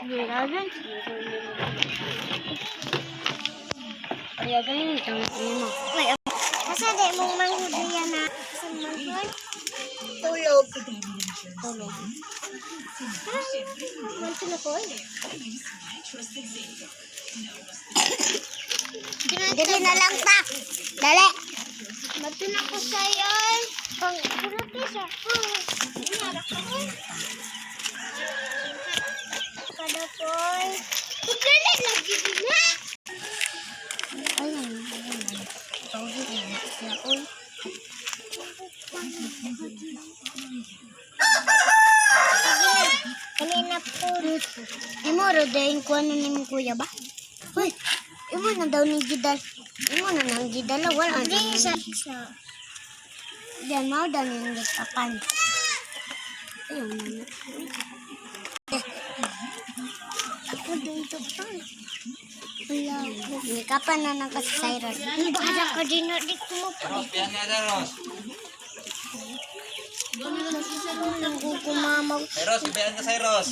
Giragan. Kaya ganyan ito mo. Masa di mong manghudo yan na sa manghod? Tulog. Tulog. Mantul ako eh. Dali na lang ta. Dali. Mantul ako sa'yo. Pang pulutis ako. Kadapoy. Pagdali lagi na. Ayan. Tawagin na. Kaya oy. Kanina po. Imo rodayin ko ano ni mong kuya ba? Uy, imo na daw ni Gidal. Imo na nang Gidal. Wala na. Hindi isa. Diyan mo daw ni yung kapan. Ayun na. Ako dito pa. Wala. Ni kapan na nang kasi Cyrus. Baka ka din na di ko mo pa. Pian nga na, Ros. Nagkukumamaw. Hey, Ros, pian ka sa'yo, Ros.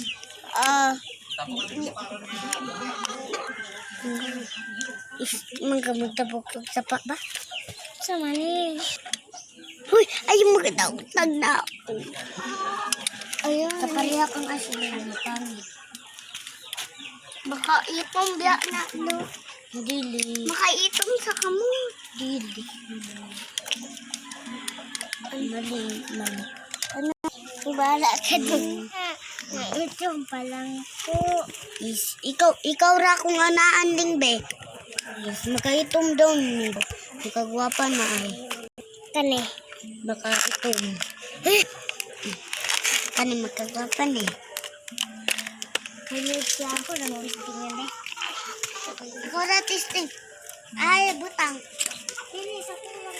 Tapo ka din sa paro niya. Magkamagtabok sa pa ba? Sa mani. Uy, ayun magkatautag na ako. Ayun. Kapariha kang asin na pangit. Baka itong biya na do. Dili. Makaitong sa kamo. Dili. Mali man. Bala ka doon. Itong pa lang po. Ikaw ra kung anaan ding be. Yes, makaitom daw ni. Makagwapa na ay. Kani. Baka itom. Kani magkagwapa ni. Hilig siya ako ng testingan eh. Ikaw ra testing. Ay, butang. Hindi, sa kulang